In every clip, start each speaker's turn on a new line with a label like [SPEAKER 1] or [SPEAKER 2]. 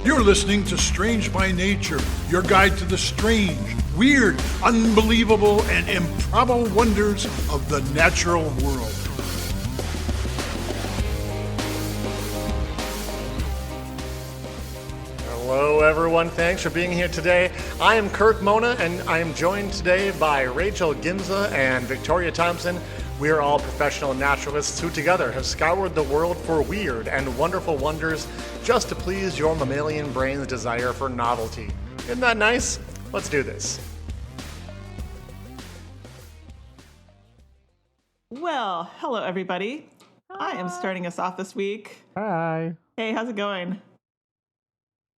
[SPEAKER 1] You're listening to Strange by Nature, your guide to the strange, weird, unbelievable, and improbable wonders of the natural world.
[SPEAKER 2] Hello, everyone. Thanks for being here today. I am Kirk Mona, and I am joined today by Rachel Ginza and Victoria Thompson. We are all professional naturalists who together have scoured the world for weird and wonderful wonders just to please your mammalian brain's desire for novelty. Isn't that nice? Let's do this.
[SPEAKER 3] Well, hello, everybody. I am starting us off this week.
[SPEAKER 4] Hi.
[SPEAKER 3] Hey, how's it going?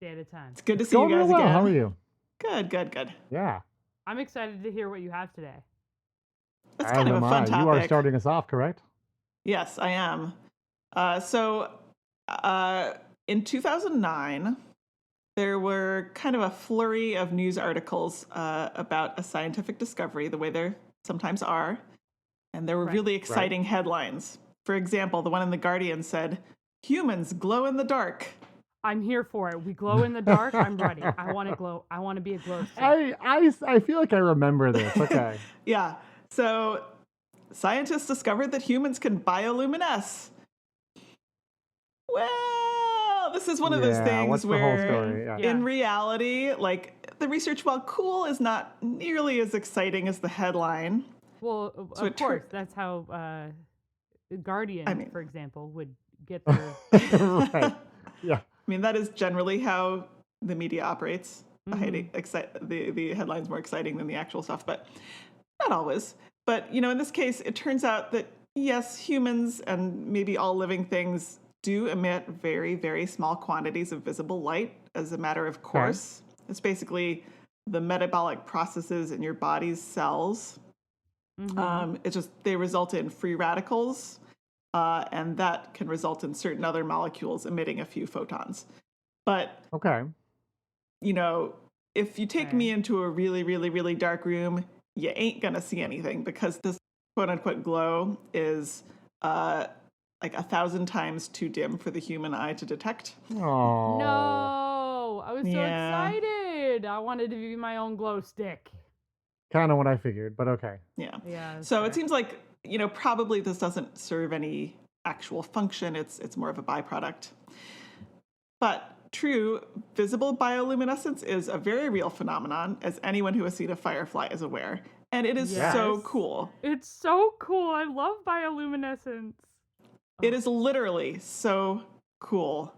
[SPEAKER 5] Day at a time.
[SPEAKER 3] It's good to see you
[SPEAKER 4] Going
[SPEAKER 3] guys
[SPEAKER 4] real well.
[SPEAKER 3] again.
[SPEAKER 4] How are you?
[SPEAKER 3] Good.
[SPEAKER 4] Yeah.
[SPEAKER 5] I'm excited to hear what you have today.
[SPEAKER 3] That's kind of a fun topic.
[SPEAKER 4] You are starting us off, correct?
[SPEAKER 3] Yes, I am. In 2009, there were kind of a flurry of news articles about a scientific discovery, the way there sometimes are. And there were really exciting headlines. For example, the one in The Guardian said, "Humans glow in the dark."
[SPEAKER 5] I'm here for it. We glow in the dark. I'm ready. I want to glow. I want to be a glow stick.
[SPEAKER 4] I feel like I remember this. Okay.
[SPEAKER 3] Yeah. So scientists discovered that humans can bioluminesce. Well, this is one of those things
[SPEAKER 4] what's
[SPEAKER 3] where
[SPEAKER 4] the whole story?
[SPEAKER 3] in reality, like the research, while cool, is not nearly as exciting as the headline.
[SPEAKER 5] Well,
[SPEAKER 3] So
[SPEAKER 5] of course, that's how The Guardian, for example, would get their...
[SPEAKER 4] Right. Yeah.
[SPEAKER 3] I mean, that is generally how the media operates. The headline's more exciting than the actual stuff, but not always. But, in this case, it turns out that, yes, humans and maybe all living things do emit very, very small quantities of visible light as a matter of course. Okay. It's basically the metabolic processes in your body's cells. It's just they result in free radicals, and that can result in certain other molecules emitting a few photons. But, if you take me into a really, really, really dark room, you ain't going to see anything because this quote-unquote glow is like 1,000 times too dim for the human eye to detect.
[SPEAKER 4] Oh
[SPEAKER 5] no! I was so excited. I wanted to be my own glow stick.
[SPEAKER 4] Kind of what I figured, but okay.
[SPEAKER 3] Yeah. So it seems like, probably this doesn't serve any actual function. It's more of a byproduct. But true, visible bioluminescence is a very real phenomenon, as anyone who has seen a firefly is aware. And it is so cool.
[SPEAKER 5] It's so cool. I love bioluminescence.
[SPEAKER 3] It is literally so cool.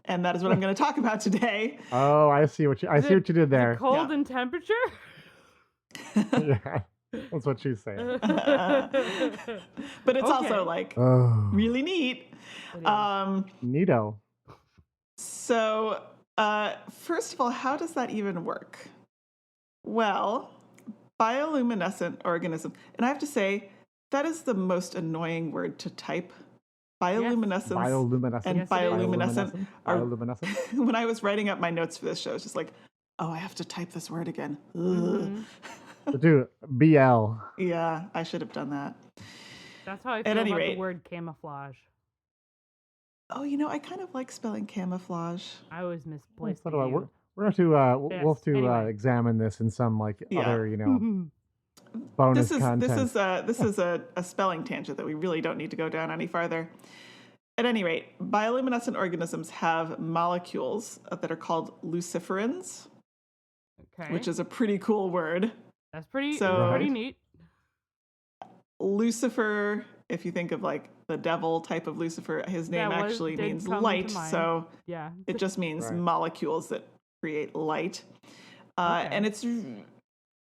[SPEAKER 3] And that is what I'm going to talk about today.
[SPEAKER 4] Oh, I see what you did there.
[SPEAKER 5] Cold in temperature?
[SPEAKER 4] Yeah. That's what she's saying.
[SPEAKER 3] But it's also really neat.
[SPEAKER 4] Neato.
[SPEAKER 3] So, first of all, how does that even work? Well, bioluminescent organism, and I have to say, that is the most annoying word to type. Bioluminescence and bioluminescent.
[SPEAKER 4] Bioluminescent.
[SPEAKER 3] When I was writing up my notes for this show, it's just like, oh, I have to type this word again.
[SPEAKER 4] Do BL.
[SPEAKER 3] Yeah, I should have done that.
[SPEAKER 5] That's how I feel about the word camouflage.
[SPEAKER 3] Oh, I kind of like spelling camouflage.
[SPEAKER 5] I always misplaced it.
[SPEAKER 4] We're going to we'll have to examine this in some other bonus content.
[SPEAKER 3] This is a spelling tangent that we really don't need to go down any farther. At any rate, bioluminescent organisms have molecules that are called luciferins, which is a pretty cool word.
[SPEAKER 5] That's pretty neat.
[SPEAKER 3] Lucifer, if you think of like the devil type of Lucifer, his name actually means light. So it just means molecules that create light. And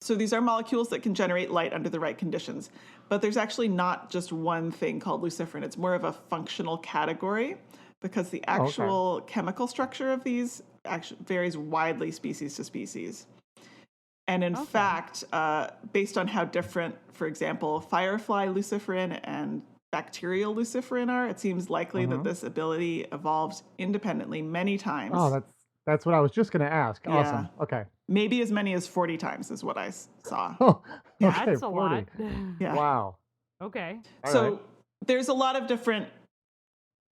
[SPEAKER 3] so these are molecules that can generate light under the right conditions. But there's actually not just one thing called luciferin. It's more of a functional category because the actual chemical structure of these actually varies widely species to species. And in fact, based on how different, for example, firefly luciferin and bacterial luciferin are, it seems likely that this ability evolved independently many times.
[SPEAKER 4] Oh, that's what I was just going to ask.
[SPEAKER 3] Yeah.
[SPEAKER 4] Awesome. Okay.
[SPEAKER 3] Maybe as many as 40 times is what I saw.
[SPEAKER 4] Oh,
[SPEAKER 5] yeah,
[SPEAKER 4] okay,
[SPEAKER 5] that's a
[SPEAKER 4] 40.
[SPEAKER 5] lot.
[SPEAKER 3] Yeah.
[SPEAKER 4] Wow.
[SPEAKER 5] Okay.
[SPEAKER 3] So there's a lot of different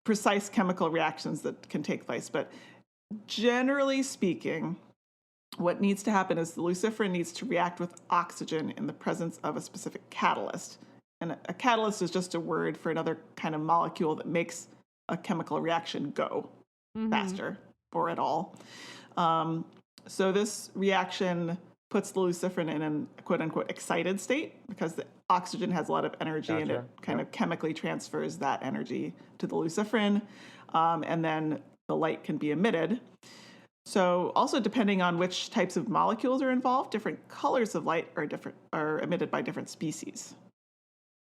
[SPEAKER 3] precise chemical reactions that can take place, but generally speaking, what needs to happen is the luciferin needs to react with oxygen in the presence of a specific catalyst. And a catalyst is just a word for another kind of molecule that makes a chemical reaction go faster or at all. So this reaction puts the luciferin in a quote-unquote excited state because the oxygen has a lot of energy and it kind of chemically transfers that energy to the luciferin, and then the light can be emitted. So also depending on which types of molecules are involved, different colors of light are emitted by different species.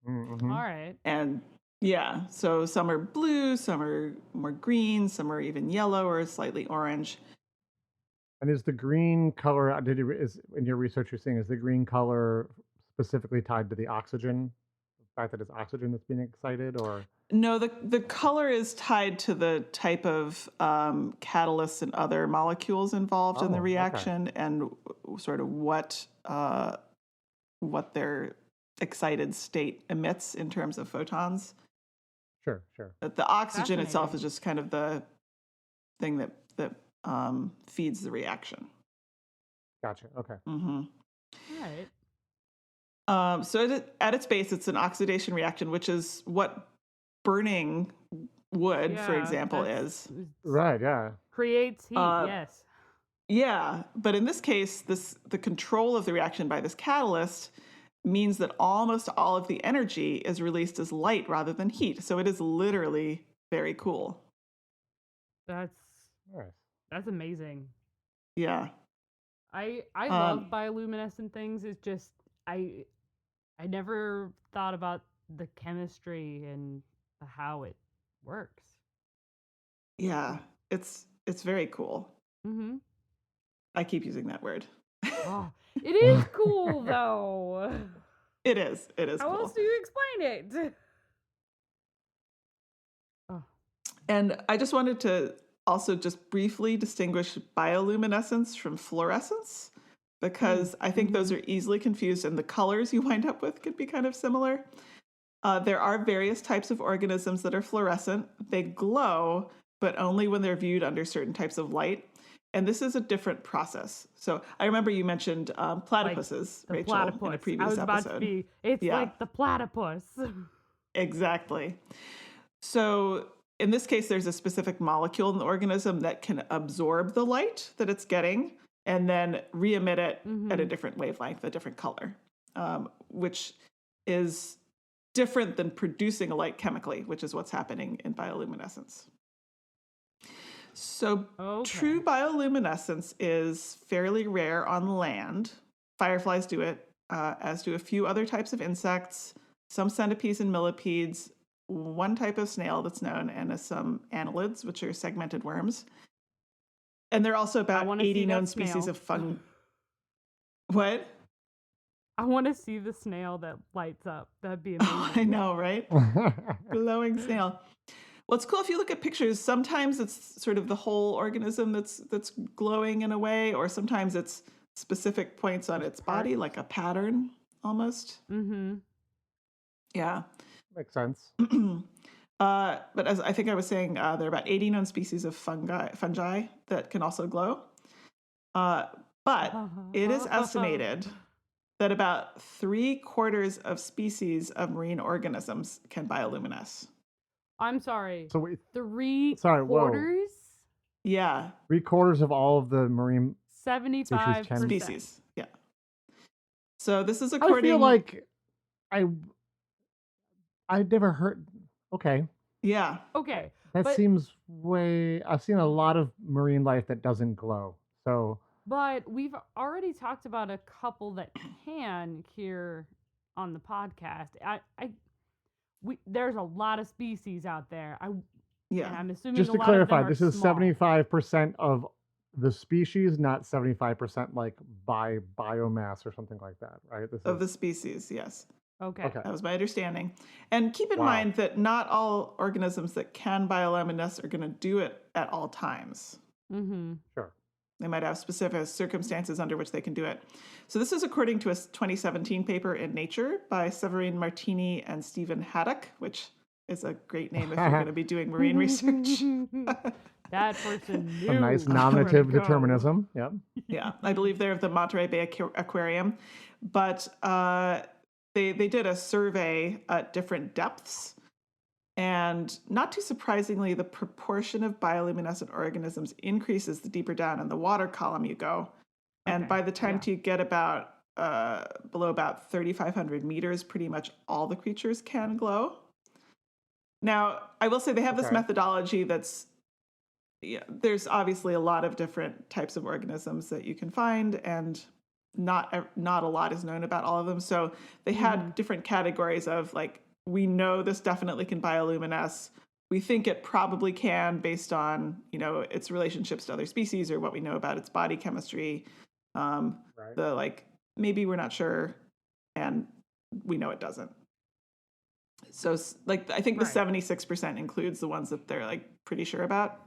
[SPEAKER 5] All right.
[SPEAKER 3] And yeah, so some are blue, some are more green, some are even yellow or slightly orange.
[SPEAKER 4] And is the green color, in your research you're saying, is the green color specifically tied to the oxygen? The fact that it's oxygen that's being excited, or?
[SPEAKER 3] No, the color is tied to the type of catalysts and other molecules involved in the reaction, and sort of what their excited state emits in terms of photons.
[SPEAKER 4] Sure.
[SPEAKER 3] But the oxygen itself is just kind of the thing that feeds the reaction.
[SPEAKER 4] Gotcha. Okay.
[SPEAKER 3] All
[SPEAKER 5] right.
[SPEAKER 3] So at its base, it's an oxidation reaction, which is what burning wood, for example, is.
[SPEAKER 4] Right, yeah.
[SPEAKER 5] Creates heat, yes.
[SPEAKER 3] Yeah, but in this case, the control of the reaction by this catalyst means that almost all of the energy is released as light rather than heat. So it is literally very cool.
[SPEAKER 5] That's amazing.
[SPEAKER 3] Yeah.
[SPEAKER 5] I love bioluminescent things. It's just I never thought about the chemistry and how it works.
[SPEAKER 3] Yeah, it's very cool. I keep using that word.
[SPEAKER 5] Oh, it is cool though.
[SPEAKER 3] It is
[SPEAKER 5] How
[SPEAKER 3] cool.
[SPEAKER 5] else do you explain it?
[SPEAKER 3] Oh. And I just wanted to also just briefly distinguish bioluminescence from fluorescence, because I think those are easily confused and the colors you wind up with could be kind of similar. There are various types of organisms that are fluorescent. They glow, but only when they're viewed under certain types of light. And this is a different process. So I remember you mentioned platypuses,
[SPEAKER 5] like
[SPEAKER 3] Rachel,
[SPEAKER 5] platypus.
[SPEAKER 3] in a previous episode.
[SPEAKER 5] It's like the platypus.
[SPEAKER 3] Exactly. So in this case, there's a specific molecule in the organism that can absorb the light that it's getting and then re-emit it at a different wavelength, a different color, which is different than producing a light chemically, which is what's happening in bioluminescence. So true bioluminescence is fairly rare on land. Fireflies do it, as do a few other types of insects, some centipedes and millipedes, one type of snail that's known, and some annelids, which are segmented worms. And there are also about 80 known species of fungi. What?
[SPEAKER 5] I want to see the snail that lights up. That'd be amazing.
[SPEAKER 3] I know, right? Glowing snail. Well, it's cool if you look at pictures. Sometimes it's sort of the whole organism that's glowing in a way, or sometimes it's specific points on its body, like a pattern almost. Yeah.
[SPEAKER 4] Makes sense.
[SPEAKER 3] But as I think I was saying, there are about 80 known species of fungi that can also glow. But it is estimated that about 3/4 of species of marine organisms can bioluminesce.
[SPEAKER 5] I'm sorry.
[SPEAKER 4] So wait,
[SPEAKER 5] 3/4?
[SPEAKER 3] Yeah.
[SPEAKER 4] 3/4 of all of the marine
[SPEAKER 5] 75%
[SPEAKER 3] species. Yeah. So this is according.
[SPEAKER 4] I feel like I've never heard. Okay.
[SPEAKER 3] Yeah.
[SPEAKER 5] Okay.
[SPEAKER 4] That seems way. I've seen a lot of marine life that doesn't glow. So.
[SPEAKER 5] But we've already talked about a couple that can here on the podcast. There's a lot of species out there. And I'm assuming
[SPEAKER 4] just to clarify, this is 75% of the species, not 75% like by biomass or something like that, right?
[SPEAKER 3] The species, yes.
[SPEAKER 5] Okay.
[SPEAKER 3] That was my understanding. And keep in mind that not all organisms that can bioluminesce are going to do it at all times.
[SPEAKER 4] Sure.
[SPEAKER 3] They might have specific circumstances under which they can do it. So this is according to a 2017 paper in Nature by Severine Martini and Stephen Haddock, which is a great name if you're going to be doing marine research.
[SPEAKER 5] That person knew.
[SPEAKER 4] A nice nominative determinism. Yep.
[SPEAKER 3] Yeah, I believe they're of the Monterey Bay Aquarium, but they did a survey at different depths, and not too surprisingly, the proportion of bioluminescent organisms increases the deeper down in the water column you go, and by the time you get about below about 3,500 meters, pretty much all the creatures can glow. Now, I will say they have this methodology that's, there's obviously a lot of different types of organisms that you can find, and not a lot is known about all of them. So they had different categories of like, we know this definitely can bioluminesce. We think it probably can based on, its relationships to other species or what we know about its body chemistry. The like, maybe we're not sure, and we know it doesn't. So like, I think the 76% includes the ones that they're like pretty sure about.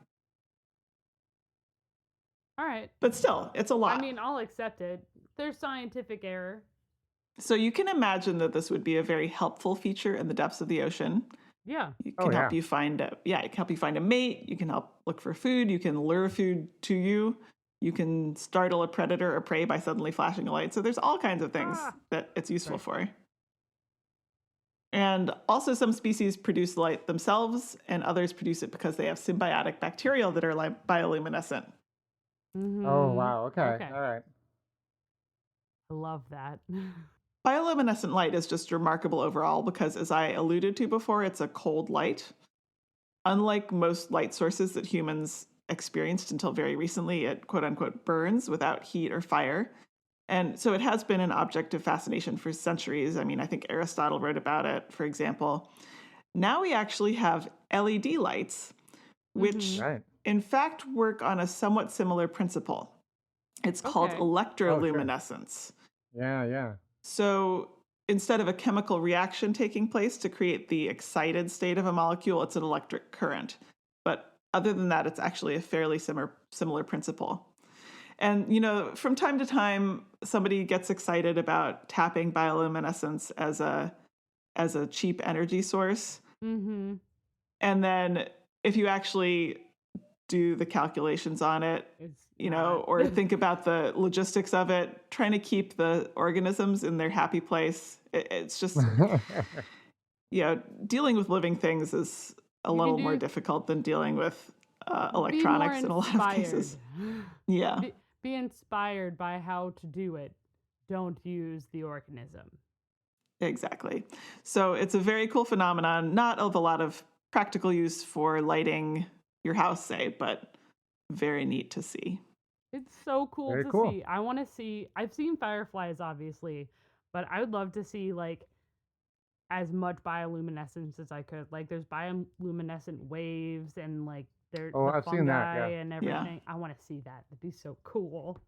[SPEAKER 5] All right.
[SPEAKER 3] But still, it's a lot.
[SPEAKER 5] I mean, I'll accept it. There's scientific error.
[SPEAKER 3] So you can imagine that this would be a very helpful feature in the depths of the ocean.
[SPEAKER 5] Yeah.
[SPEAKER 3] It can help you find it can help you find a mate. You can help look for food. You can lure food to you. You can startle a predator or prey by suddenly flashing a light. So there's all kinds of things that it's useful for. And also some species produce light themselves, and others produce it because they have symbiotic bacteria that are bioluminescent.
[SPEAKER 5] Mm-hmm.
[SPEAKER 4] Oh, wow. Okay. All right.
[SPEAKER 5] I love that.
[SPEAKER 3] Bioluminescent light is just remarkable overall because, as I alluded to before, it's a cold light. Unlike most light sources that humans experienced until very recently, it quote-unquote burns without heat or fire. And so it has been an object of fascination for centuries. I mean, I think Aristotle wrote about it, for example. Now we actually have LED lights, which in fact work on a somewhat similar principle. It's called electroluminescence.
[SPEAKER 4] Yeah.
[SPEAKER 3] So instead of a chemical reaction taking place to create the excited state of a molecule, it's an electric current. But other than that, it's actually a fairly similar principle. And, from time to time, somebody gets excited about tapping bioluminescence as a cheap energy source. Mm-hmm. And then if you actually do the calculations on it, or think about the logistics of it, trying to keep the organisms in their happy place, it's just, dealing with living things is a little more difficult than dealing with electronics in a lot of cases. Yeah.
[SPEAKER 5] Be inspired by how to do it. Don't use the organism.
[SPEAKER 3] Exactly. So it's a very cool phenomenon, not of a lot of practical use for lighting your house, say, but very neat to see.
[SPEAKER 5] It's so cool to see. I want to see, I've seen fireflies, obviously, but I would love to see, like, as much bioluminescence as I could. Like, there's bioluminescent waves and, like, there's
[SPEAKER 4] I've seen that,
[SPEAKER 5] and everything. I want to see that. It'd be so cool.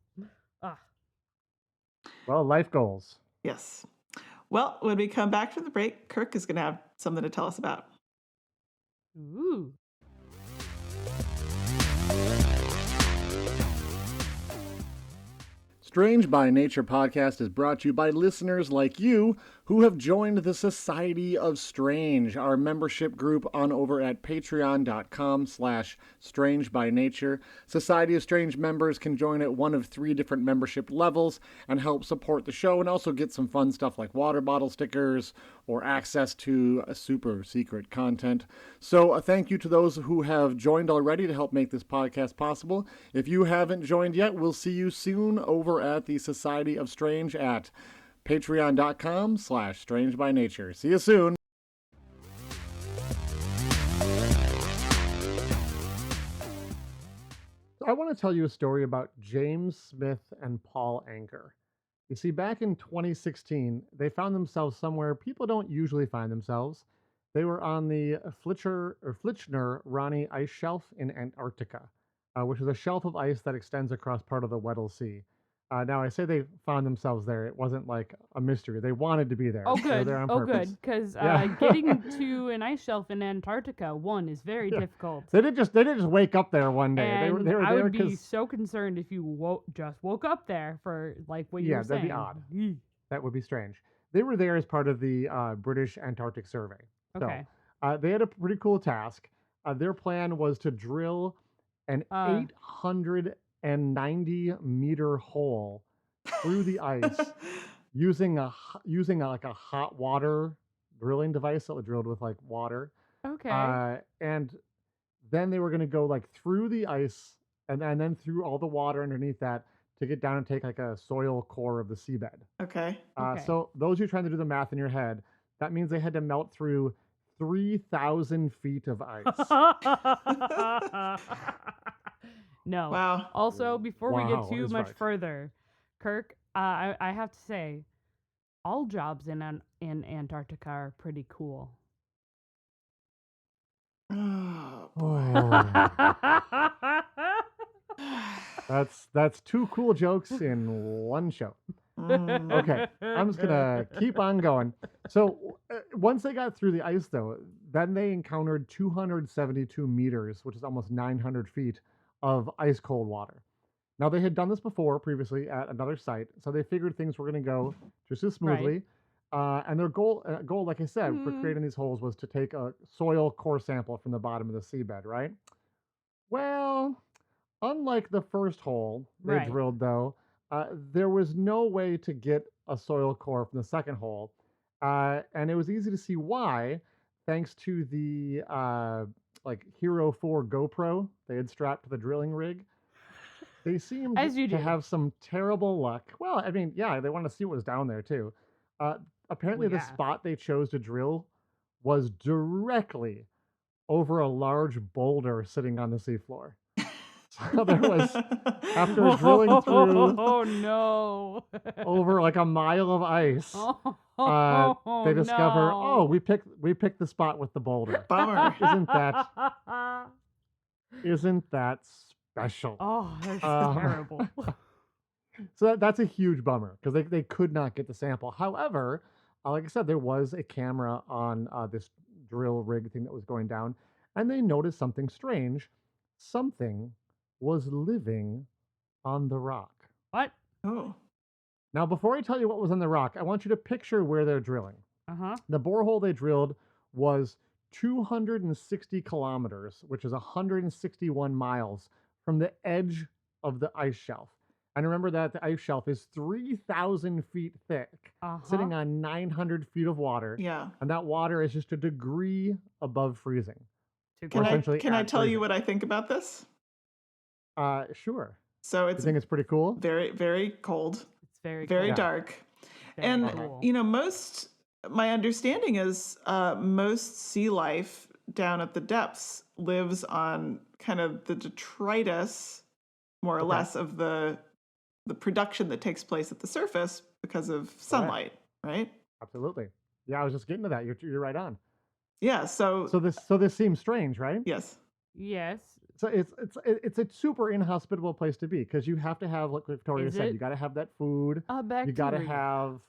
[SPEAKER 4] Well, life goals.
[SPEAKER 3] Yes. Well, when we come back from the break, Kirk is going to have something to tell us about.
[SPEAKER 5] Ooh.
[SPEAKER 2] Strange by Nature podcast is brought to you by listeners like you who have joined the Society of Strange, our membership group on over at patreon.com/strangebynature. Society of Strange members can join at one of 3 different membership levels and help support the show, and also get some fun stuff like water bottle stickers or access to super secret content. So a thank you to those who have joined already to help make this podcast possible. If you haven't joined yet, we'll see you soon over at the Society of Strange at patreon.com/strangebynature. See you soon.
[SPEAKER 4] I want to tell you a story about James Smith and Paul Anker. You see, back in 2016, they found themselves somewhere people don't usually find themselves. They were on the Flichner-Ronne ice shelf in Antarctica, which is a shelf of ice that extends across part of the Weddell Sea. Now, I say they found themselves there. It wasn't like a mystery. They wanted to be there.
[SPEAKER 5] Oh, good.
[SPEAKER 4] They were there on purpose.
[SPEAKER 5] Good. Because getting to an ice shelf in Antarctica, is very difficult.
[SPEAKER 4] They didn't just wake up there one day.
[SPEAKER 5] And
[SPEAKER 4] they were
[SPEAKER 5] I
[SPEAKER 4] there
[SPEAKER 5] would be so concerned if you just woke up there for like what you were saying.
[SPEAKER 4] Yeah, that'd be odd. That would be strange. They were there as part of the British Antarctic Survey.
[SPEAKER 5] Okay.
[SPEAKER 4] So they had a pretty cool task. Their plan was to drill an 890-meter hole through the ice using like a hot water drilling device that was drilled with like water.
[SPEAKER 5] Okay.
[SPEAKER 4] And then they were going to go like through the ice and then through all the water underneath that to get down and take like a soil core of the seabed.
[SPEAKER 3] Okay.
[SPEAKER 4] So those who are trying to do the math in your head, that means they had to melt through 3,000 feet of ice.
[SPEAKER 5] No.
[SPEAKER 3] Wow.
[SPEAKER 5] Also, before we get too much further, Kirk, I have to say, all jobs in Antarctica are pretty cool.
[SPEAKER 3] Oh,
[SPEAKER 4] That's two cool jokes in one show. Okay, I'm just gonna keep on going. So once they got through the ice, though, then they encountered 272 meters, which is almost 900 feet of ice cold water. Now they had done this before previously at another site, so they figured things were going to go just as smoothly. Right. And their goal, like I said, for creating these holes was to take a soil core sample from the bottom of the seabed, right? Well, unlike the first hole they drilled, though, there was no way to get a soil core from the second hole. And it was easy to see why, thanks to the like Hero 4 GoPro they had strapped to the drilling rig. They seemed to have some terrible luck. Well, I mean, yeah, they wanted to see what was down there, too. Apparently, the spot they chose to drill was directly over a large boulder sitting on the seafloor. So there was, after drilling through over like a mile of ice, they discover, we picked the spot with the boulder.
[SPEAKER 3] Bummer.
[SPEAKER 4] Isn't that special?
[SPEAKER 5] Oh, that's terrible.
[SPEAKER 4] So that's a huge bummer because they could not get the sample. However, like I said, there was a camera on this drill rig thing that was going down, and they noticed something strange. Something was living on the rock.
[SPEAKER 5] What?
[SPEAKER 3] Oh.
[SPEAKER 4] Now, before I tell you what was on the rock, I want you to picture where they're drilling. The borehole they drilled was 260 kilometers, which is 161 miles from the edge of the ice shelf. And remember that the ice shelf is 3,000 feet thick, sitting on 900 feet of water.
[SPEAKER 3] Yeah.
[SPEAKER 4] And that water is just a degree above freezing.
[SPEAKER 3] Can I tell you what I think about this?
[SPEAKER 4] Sure.
[SPEAKER 3] So you
[SPEAKER 4] think it's pretty cool?
[SPEAKER 3] Very, very cold.
[SPEAKER 5] It's very
[SPEAKER 3] dark. Very cool. My understanding is most sea life down at the depths lives on kind of the detritus, more or less, of the production that takes place at the surface because of sunlight, right? Absolutely.
[SPEAKER 4] Yeah, I was just getting to that. You're right on.
[SPEAKER 3] Yeah. So
[SPEAKER 4] this seems strange, right?
[SPEAKER 3] Yes.
[SPEAKER 4] So it's a super inhospitable place to be because you have to have, like Victoria said, you got to have that food. You got to have.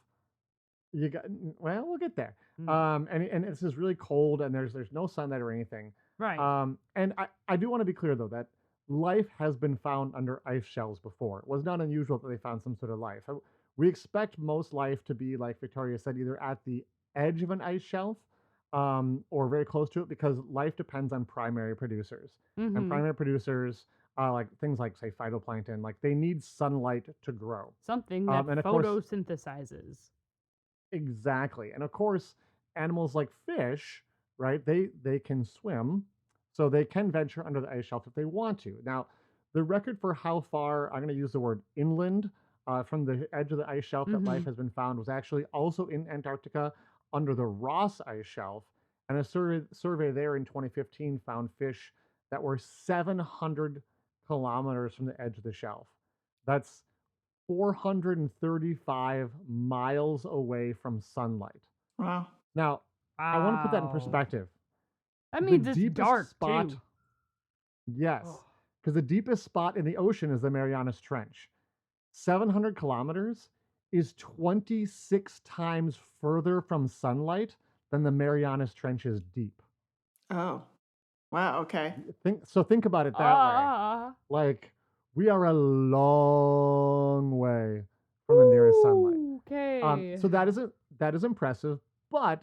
[SPEAKER 4] Well, we'll get there. And this is really cold, and there's no sunlight or anything.
[SPEAKER 5] Right.
[SPEAKER 4] And I do want to be clear though that life has been found under ice shelves before. It was not unusual that they found some sort of life. We expect most life to be, like Victoria said, either at the edge of an ice shelf or very close to it, because life depends on primary producers. And primary producers, like things like, say, phytoplankton, like they need sunlight to grow.
[SPEAKER 5] Something that photosynthesizes.
[SPEAKER 4] Exactly. And of course, animals like fish, right, they can swim, so they can venture under the ice shelf if they want to. Now, the record for how far, I'm going to use the word inland, from the edge of the ice shelf that life has been found was actually also in Antarctica under the Ross ice shelf. And a survey there in 2015 found fish that were 700 kilometers from the edge of the shelf. That's 435 miles away from sunlight.
[SPEAKER 3] Wow.
[SPEAKER 4] Now, I want to put that in perspective.
[SPEAKER 5] That means it's dark, too.
[SPEAKER 4] Yes, because the deepest spot in the ocean is the Marianas Trench. 700 kilometers is 26 times further from sunlight than the Marianas Trench is deep.
[SPEAKER 3] Oh, wow, okay.
[SPEAKER 4] Think about it that way. Like, we are a long way from the nearest sunlight.
[SPEAKER 5] Okay.
[SPEAKER 4] So that is impressive, but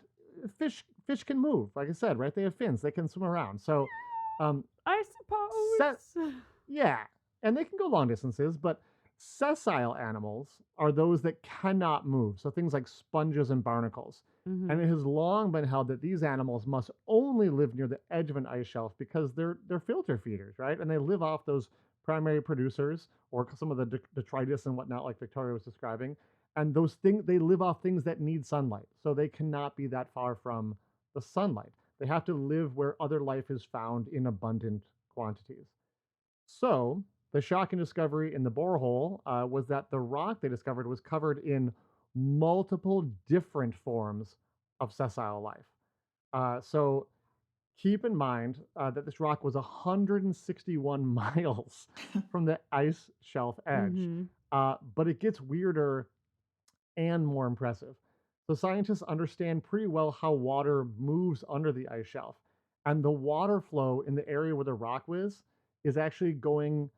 [SPEAKER 4] fish can move. Like I said, right? They have fins. They can swim around. So,
[SPEAKER 5] I suppose.
[SPEAKER 4] Yeah, and they can go long distances, but sessile animals are those that cannot move. So things like sponges and barnacles. And it has long been held that these animals must only live near the edge of an ice shelf because they're filter feeders, right? And they live off those primary producers or some of the detritus and whatnot, like Victoria was describing. And those things, they live off things that need sunlight. So they cannot be that far from the sunlight. They have to live where other life is found in abundant quantities. So the shocking discovery in the borehole was that the rock they discovered was covered in multiple different forms of sessile life. So keep in mind that this rock was 161 miles from the ice shelf edge. But it gets weirder and more impressive. So scientists understand pretty well how water moves under the ice shelf. And the water flow in the area where the rock was is actually going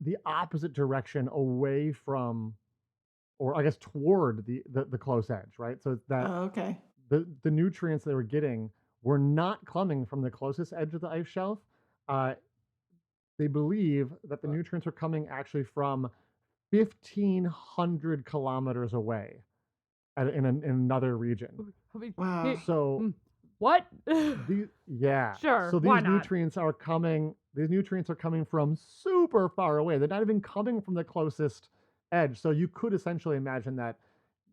[SPEAKER 4] the opposite direction away from, or I guess toward the close edge, right? So that
[SPEAKER 3] okay.
[SPEAKER 4] The nutrients they were getting were not coming from the closest edge of the ice shelf. They believe that the nutrients were coming actually from 1,500 kilometers away in another region.
[SPEAKER 3] Wow.
[SPEAKER 4] So
[SPEAKER 5] what?
[SPEAKER 4] Yeah.
[SPEAKER 5] Sure.
[SPEAKER 4] So
[SPEAKER 5] why
[SPEAKER 4] these
[SPEAKER 5] not?
[SPEAKER 4] nutrients are coming. These nutrients are coming from super far away. They're not even coming from the closest edge. So you could essentially imagine that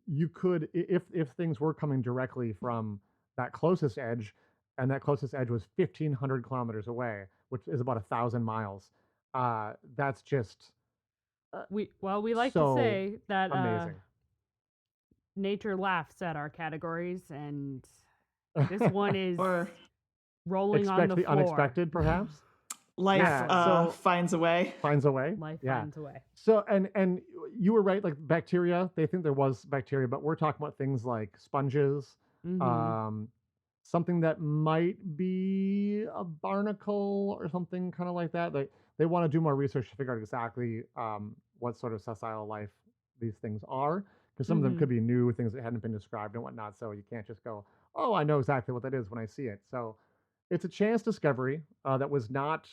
[SPEAKER 4] you could, if things were coming directly from that closest edge, and that closest edge was 1,500 kilometers away, which is about 1,000 miles. That's just
[SPEAKER 5] we like
[SPEAKER 4] so
[SPEAKER 5] to say that
[SPEAKER 4] amazing.
[SPEAKER 5] Nature laughs at our categories, and this one is
[SPEAKER 3] Or
[SPEAKER 5] rolling on the
[SPEAKER 4] the
[SPEAKER 5] floor.
[SPEAKER 4] unexpected, perhaps.
[SPEAKER 3] Life finds a way.
[SPEAKER 4] Finds a way.
[SPEAKER 5] Life finds a way.
[SPEAKER 4] So and you were right. Like bacteria, they think there was bacteria, but we're talking about things like sponges, something that might be a barnacle or something kind of like that. They want to do more research to figure out exactly what sort of sessile life these things are, because some of them could be new things that hadn't been described and whatnot. So you can't just go, oh, I know exactly what that is when I see it. So it's a chance discovery that was not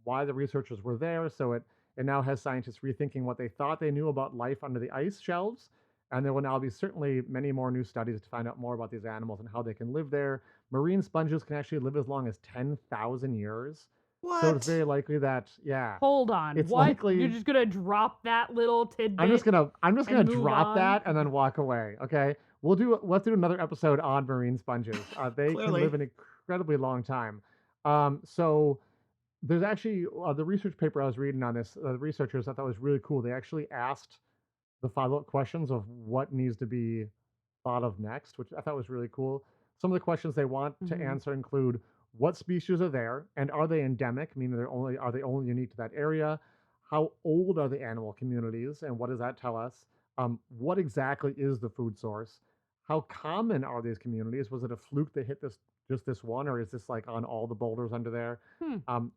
[SPEAKER 4] why the researchers were there. So it now has scientists rethinking what they thought they knew about life under the ice shelves. And there will now be certainly many more new studies to find out more about these animals and how they can live there. Marine sponges can actually live as long as 10,000 years.
[SPEAKER 3] What?
[SPEAKER 4] So it's very likely that, yeah.
[SPEAKER 5] Hold on.
[SPEAKER 4] It's
[SPEAKER 5] what?
[SPEAKER 4] likely
[SPEAKER 5] You're just gonna drop that little tidbit?
[SPEAKER 4] I'm just gonna drop
[SPEAKER 5] on?
[SPEAKER 4] that and then walk away. Okay. Let's do another episode on marine sponges. They can live an incredibly long time. So there's actually the research paper I was reading on this. The researchers I thought was really cool. They actually asked the follow-up questions of what needs to be thought of next, which I thought was really cool. Some of the questions they want to answer include what species are there and are they endemic, meaning are they only unique to that area? How old are the animal communities and what does that tell us? What exactly is the food source? How common are these communities? Was it a fluke that hit just this one, or is this like on all the boulders under there?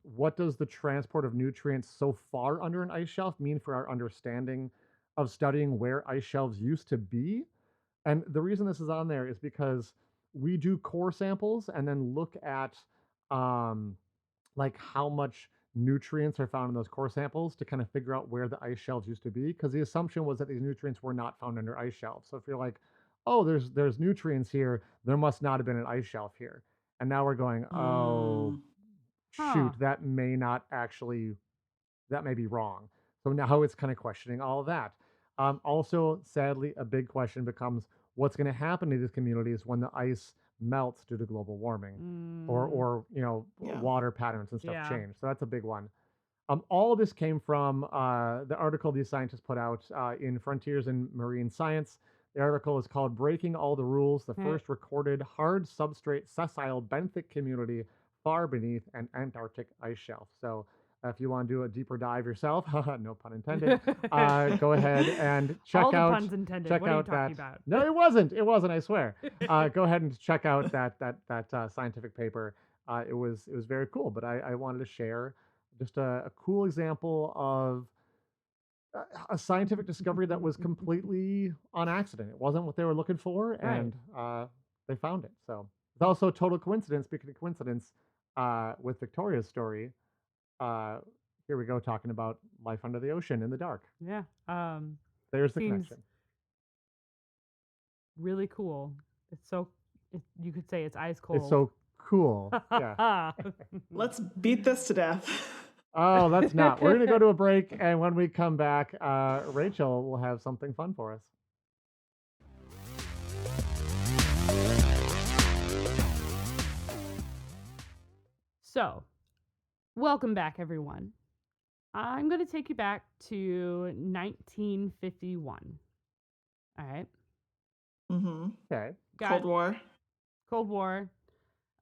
[SPEAKER 4] What does the transport of nutrients so far under an ice shelf mean for our understanding of studying where ice shelves used to be? And the reason this is on there is because we do core samples and then look at like how much nutrients are found in those core samples to kind of figure out where the ice shelves used to be, because the assumption was that these nutrients were not found under ice shelves. So if you're like, oh, there's nutrients here, there must not have been an ice shelf here. And now we're going, oh, shoot, that may be wrong. So now it's kind of questioning all of that. Also, sadly, a big question becomes what's going to happen to these communities when the ice melts due to global warming or water patterns and stuff change. So that's a big one. All of this came from the article these scientists put out in Frontiers in Marine Science. The article is called Breaking All the Rules, the first recorded hard substrate sessile benthic community far beneath an Antarctic ice shelf. So if you want to do a deeper dive yourself, no pun intended, go ahead and check
[SPEAKER 5] All
[SPEAKER 4] out.
[SPEAKER 5] the puns intended.
[SPEAKER 4] Check
[SPEAKER 5] what are you
[SPEAKER 4] out
[SPEAKER 5] talking
[SPEAKER 4] that.
[SPEAKER 5] about?
[SPEAKER 4] No, it wasn't. It wasn't. I swear. Go ahead and check out that scientific paper. It was very cool. But I wanted to share just a cool example of a scientific discovery that was completely on accident. It wasn't what they were looking for, and they found it. So it's also a total coincidence. Speaking of coincidence, with Victoria's story, here we go talking about life under the ocean in the dark.
[SPEAKER 5] Yeah.
[SPEAKER 4] There's the connection.
[SPEAKER 5] Really cool. It's so, you could say it's ice cold.
[SPEAKER 4] It's so cool. Yeah.
[SPEAKER 3] Let's beat this to death.
[SPEAKER 4] Oh, that's not. We're going to go to a break, and when we come back, Rachel will have something fun for us.
[SPEAKER 5] So, welcome back, everyone. I'm going to take you back to 1951. All right.
[SPEAKER 3] Mm-hmm.
[SPEAKER 4] Okay.
[SPEAKER 3] Cold War.
[SPEAKER 5] Cold War.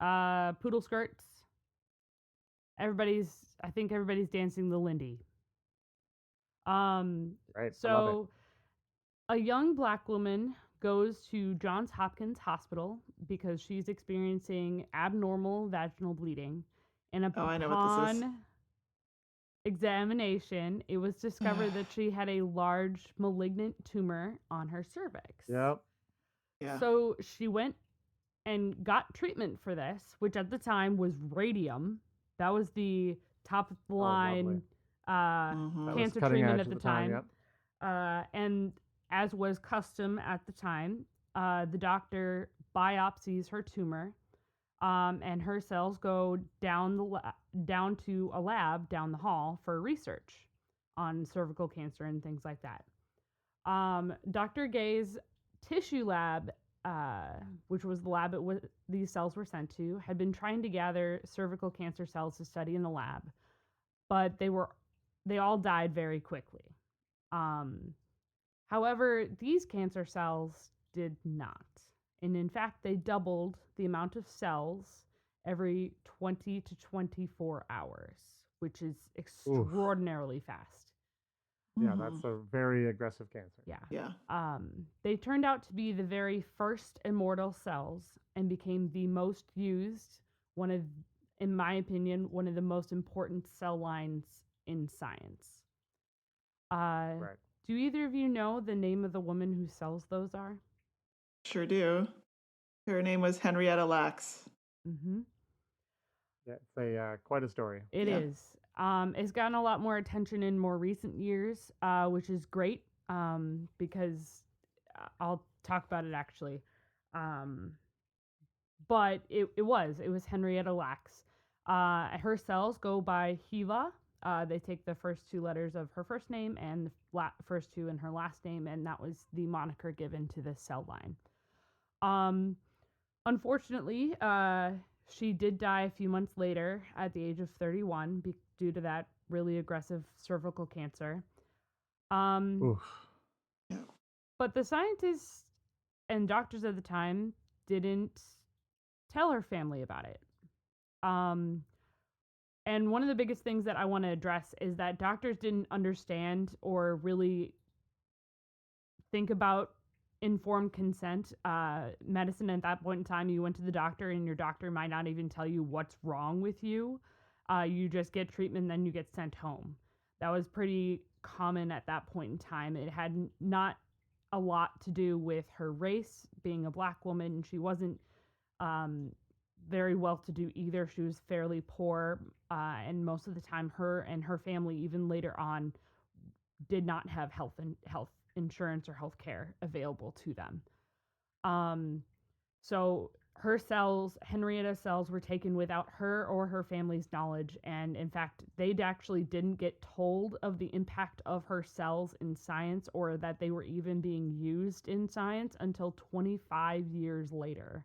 [SPEAKER 5] Poodle skirts. I think everybody's dancing the Lindy.
[SPEAKER 4] Right.
[SPEAKER 5] So, a young black woman goes to Johns Hopkins Hospital because she's experiencing abnormal vaginal bleeding. And upon examination, it was discovered that she had a large malignant tumor on her cervix.
[SPEAKER 4] Yep.
[SPEAKER 3] Yeah.
[SPEAKER 5] So she went and got treatment for this, which at the time was radium. That was the top of the line cancer treatment at the time.
[SPEAKER 4] Yep.
[SPEAKER 5] And as was custom at the time, the doctor biopsies her tumor, and her cells go down to a lab down the hall for research on cervical cancer and things like that. Dr. Gay's tissue lab, which was the lab these cells were sent to, had been trying to gather cervical cancer cells to study in the lab, but they all died very quickly. However, these cancer cells did not. And in fact, they doubled the amount of cells every 20 to 24 hours, which is extraordinarily fast.
[SPEAKER 4] Yeah, that's a very aggressive cancer.
[SPEAKER 3] Yeah.
[SPEAKER 5] They turned out to be the very first immortal cells and became the most used, in my opinion, one of the most important cell lines in science.
[SPEAKER 4] Right.
[SPEAKER 5] Do either of you know the name of the woman whose cells those are?
[SPEAKER 3] Sure do. Her name was Henrietta Lacks.
[SPEAKER 5] Mm-hmm.
[SPEAKER 4] Yeah, it's quite a story.
[SPEAKER 5] It is. It's gotten a lot more attention in more recent years, which is great, because I'll talk about it actually. But it was Henrietta Lacks. Her cells go by HeLa. They take the first two letters of her first name and the first two in her last name, and that was the moniker given to this cell line. Unfortunately, she did die a few months later at the age of 31 due to that really aggressive cervical cancer.
[SPEAKER 4] Oof.
[SPEAKER 5] But the scientists and doctors at the time didn't tell her family about it. And one of the biggest things that I want to address is that doctors didn't understand or really think about informed consent. Medicine at that point in time, you went to the doctor and your doctor might not even tell you what's wrong with you. You just get treatment, then you get sent home. That was pretty common at that point in time. It had not a lot to do with her race, being a black woman. She wasn't very well-to-do either. She was fairly poor, and most of the time her and her family, even later on, did not have health insurance or health care available to them. So her cells, Henrietta's cells, were taken without her or her family's knowledge, and in fact, they actually didn't get told of the impact of her cells in science or that they were even being used in science until 25 years later,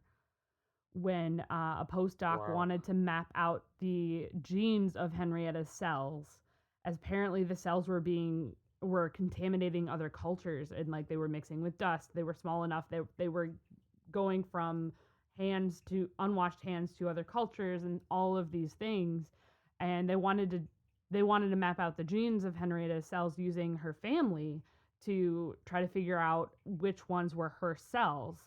[SPEAKER 5] when a postdoc wanted to map out the genes of Henrietta's cells, as apparently the cells were contaminating other cultures, and like they were mixing with dust. They were small enough that they were going from unwashed hands to other cultures and all of these things. And they wanted to map out the genes of Henrietta's cells using her family to try to figure out which ones were her cells.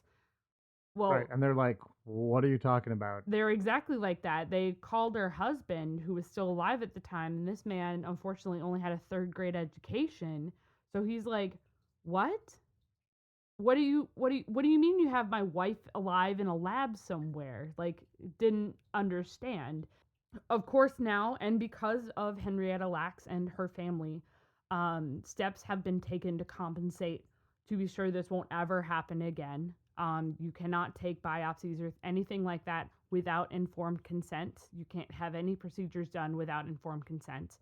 [SPEAKER 5] Well,
[SPEAKER 4] right, and they're like, what are you talking about?
[SPEAKER 5] They're exactly like that. They called her husband, who was still alive at the time, and this man unfortunately only had a third grade education. So he's like, "What? What do you mean you have my wife alive in a lab somewhere?" Like, didn't understand. of course, now, and because of Henrietta Lacks and her family, steps have been taken to compensate to be sure this won't ever happen again. You cannot take biopsies or anything like that without informed consent. You can't have any procedures done without informed consent.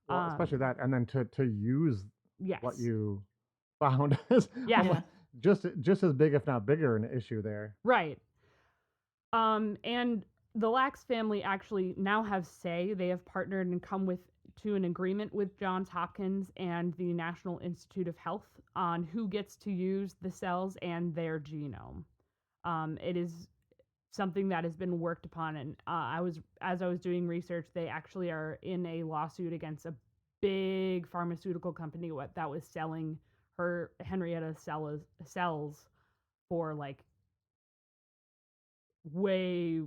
[SPEAKER 4] Well, especially that, and then to use
[SPEAKER 5] yes.
[SPEAKER 4] what you found is just as big, if not bigger, an issue there.
[SPEAKER 5] Right. And the Lacks family actually now have say. They have partnered and come to an agreement with Johns Hopkins and the National Institute of Health on who gets to use the cells and their genome. It is something that has been worked upon, and as I was doing research, they actually are in a lawsuit against a big pharmaceutical company that was selling Henrietta cells for like way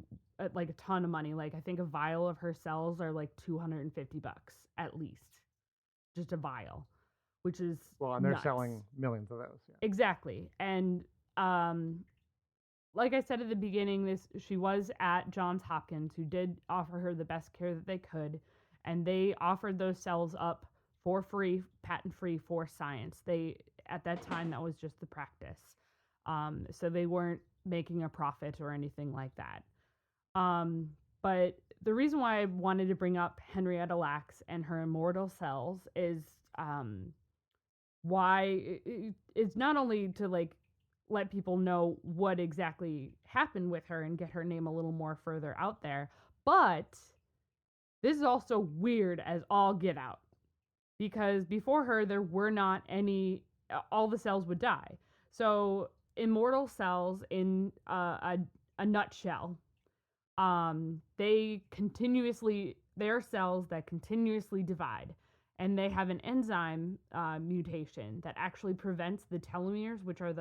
[SPEAKER 5] like a ton of money. Like I think a vial of her cells are like $250 at least, just a vial, which is
[SPEAKER 4] and they're
[SPEAKER 5] nuts.
[SPEAKER 4] Selling millions of those. Yeah.
[SPEAKER 5] Exactly. And like I said at the beginning, she was at Johns Hopkins, who did offer her the best care that they could, and they offered those cells up for free, patent free, for science. At that time, that was just the practice. So they weren't making a profit or anything like that. But the reason why I wanted to bring up Henrietta Lacks and her immortal cells is why it's not only to like let people know what exactly happened with her and get her name a little more further out there, but this is also weird as all get out, because before her there were not any, all the cells would die. So immortal cells, in a nutshell, they are cells that continuously divide, and they have an enzyme mutation that actually prevents the telomeres, which are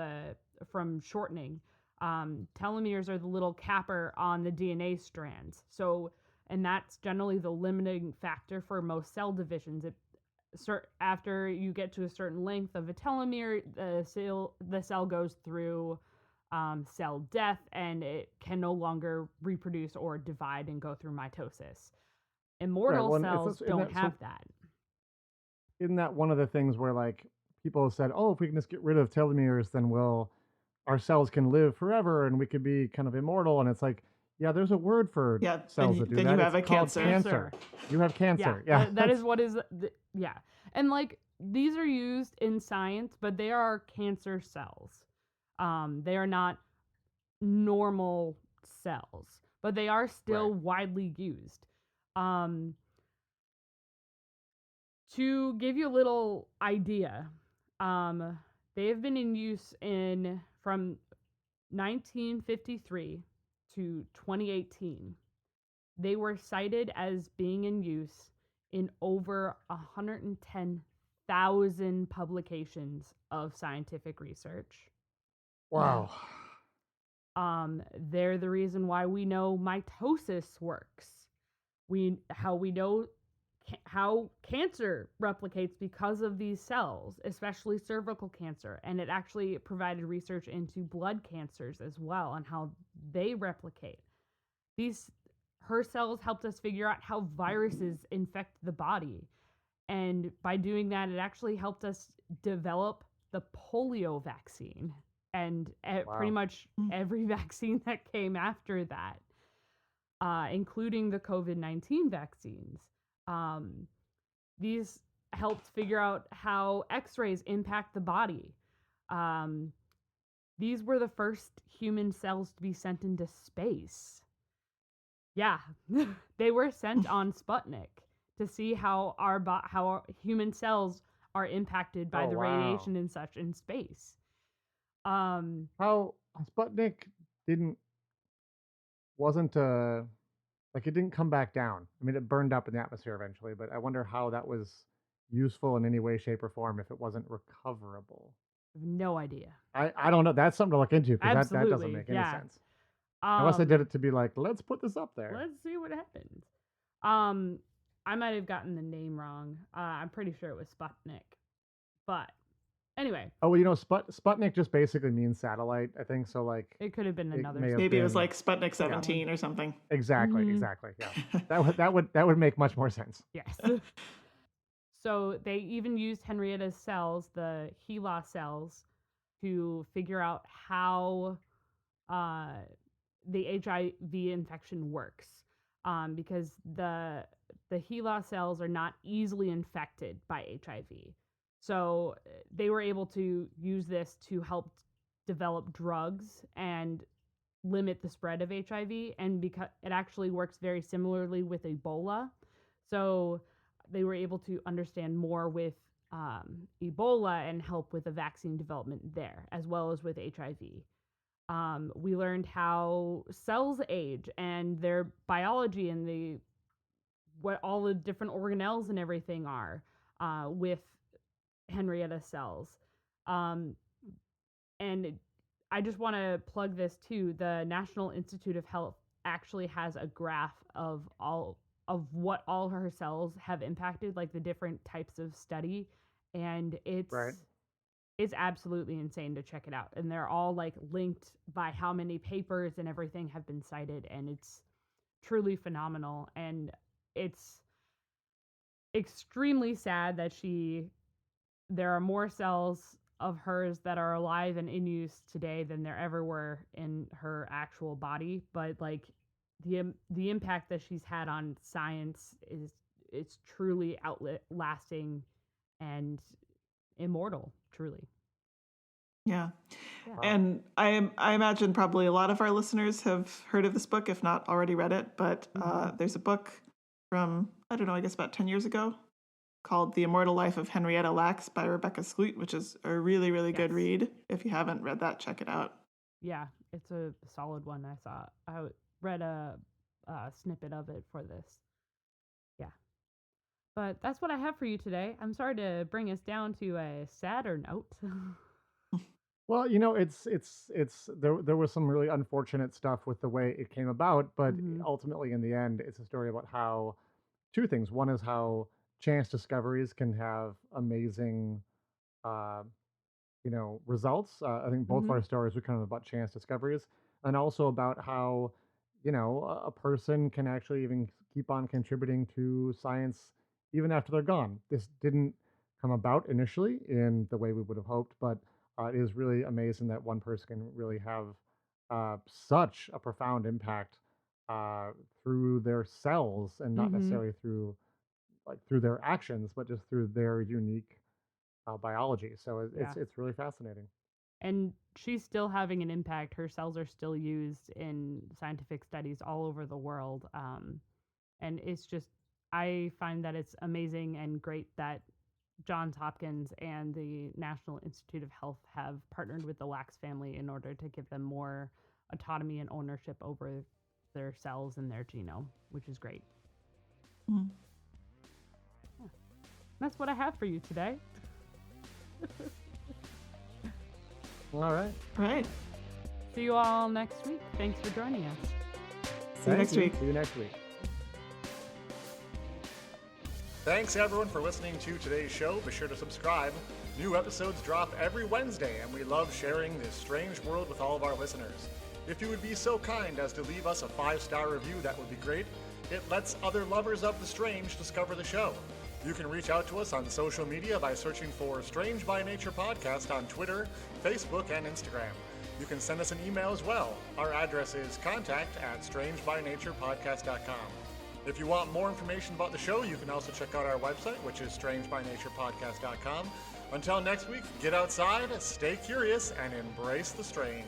[SPEAKER 5] from shortening. Telomeres are the little capper on the DNA strands. So, and that's generally the limiting factor for most cell divisions. After you get to a certain length of a telomere, the cell goes through cell death, and it can no longer reproduce or divide and go through mitosis. Immortal cells don't have that.
[SPEAKER 4] Isn't that one of the things where like people have said, oh, if we can just get rid of telomeres, then our cells can live forever and we could be kind of immortal? And it's like, yeah, there's a word for cells that do that.
[SPEAKER 3] Then you have a
[SPEAKER 4] cancer. You have cancer. Yeah.
[SPEAKER 5] That is what is, yeah. And like, these are used in science, but they are cancer cells. They are not normal cells, but they are still widely used. To give you a little idea, they have been in use from 1953 to 2018. They were cited as being in use in over 110,000 publications of scientific research.
[SPEAKER 4] Wow.
[SPEAKER 5] They're the reason why we know mitosis works. How we know how cancer replicates because of these cells, especially cervical cancer. And it actually provided research into blood cancers as well and how they replicate. Her cells helped us figure out how viruses infect the body. And by doing that, it actually helped us develop the polio vaccine and pretty much every vaccine that came after that, including the COVID-19 vaccines. These helped figure out how X-rays impact the body. These were the first human cells to be sent into space. Yeah, they were sent on Sputnik to see how our human cells are impacted by the radiation and such in space.
[SPEAKER 4] How Sputnik wasn't like it didn't come back down. I mean, it burned up in the atmosphere eventually, but I wonder how that was useful in any way, shape, or form if it wasn't recoverable.
[SPEAKER 5] I have no idea.
[SPEAKER 4] I don't know. That's something to look into, because that doesn't make any sense. Unless they did it to be like, let's put this up there.
[SPEAKER 5] Let's see what happens. I might have gotten the name wrong. I'm pretty sure it was Sputnik. But Anyway.
[SPEAKER 4] Oh, well, Sputnik just basically means satellite, I think. So, like,
[SPEAKER 5] it could have been another.
[SPEAKER 3] Maybe it was like Sputnik 17 or something.
[SPEAKER 4] Exactly. Yeah, that would make much more sense.
[SPEAKER 5] Yes. So they even used Henrietta's cells, the HeLa cells, to figure out how the HIV infection works, because the HeLa cells are not easily infected by HIV. So they were able to use this to help develop drugs and limit the spread of HIV, and because it actually works very similarly with Ebola. So they were able to understand more with Ebola and help with the vaccine development there, as well as with HIV. We learned how cells age and their biology and what all the different organelles and everything are with Henrietta cells. And I just want to plug this too. The National Institute of Health actually has a graph of what all her cells have impacted, like the different types of study, and it's absolutely insane to check it out. And they're all like linked by how many papers and everything have been cited, and it's truly phenomenal. And it's extremely sad that there are more cells of hers that are alive and in use today than there ever were in her actual body. But like the impact that she's had on science it's truly lasting and immortal, truly.
[SPEAKER 3] Yeah. And I imagine probably a lot of our listeners have heard of this book, if not already read it. But there's a book from, I don't know, I guess about 10 years ago, called The Immortal Life of Henrietta Lacks by Rebecca Skloot, which is a really, really good read. If you haven't read that, check it out.
[SPEAKER 5] Yeah, it's a solid one. I read a snippet of it for this. Yeah. But that's what I have for you today. I'm sorry to bring us down to a sadder note.
[SPEAKER 4] Well, it's there was some really unfortunate stuff with the way it came about, but ultimately in the end, it's a story about how two things. One is how chance discoveries can have amazing, results. I think both of our stories were kind of about chance discoveries, and also about how, a person can actually even keep on contributing to science even after they're gone. This didn't come about initially in the way we would have hoped, but it is really amazing that one person can really have such a profound impact through their cells, and not necessarily through their actions, but just through their unique biology. So it's really fascinating.
[SPEAKER 5] And she's still having an impact. Her cells are still used in scientific studies all over the world. And it's just, I find that it's amazing and great that Johns Hopkins and the National Institute of Health have partnered with the Lacks family in order to give them more autonomy and ownership over their cells and their genome, which is great. That's what I have for you today.
[SPEAKER 4] All right.
[SPEAKER 5] See you all next week. Thanks for joining us.
[SPEAKER 3] See you next week.
[SPEAKER 4] See you next week.
[SPEAKER 2] Thanks everyone for listening to today's show. Be sure to subscribe. New episodes drop every Wednesday, and we love sharing this strange world with all of our listeners. If you would be so kind as to leave us a 5-star review, that would be great. It lets other lovers of the strange discover the show. You can reach out to us on social media by searching for Strange by Nature Podcast on Twitter, Facebook, and Instagram. You can send us an email as well. Our address is contact@strangebynaturepodcast.com. If you want more information about the show, you can also check out our website, which is strangebynaturepodcast.com. Until next week, get outside, stay curious, and embrace the strange.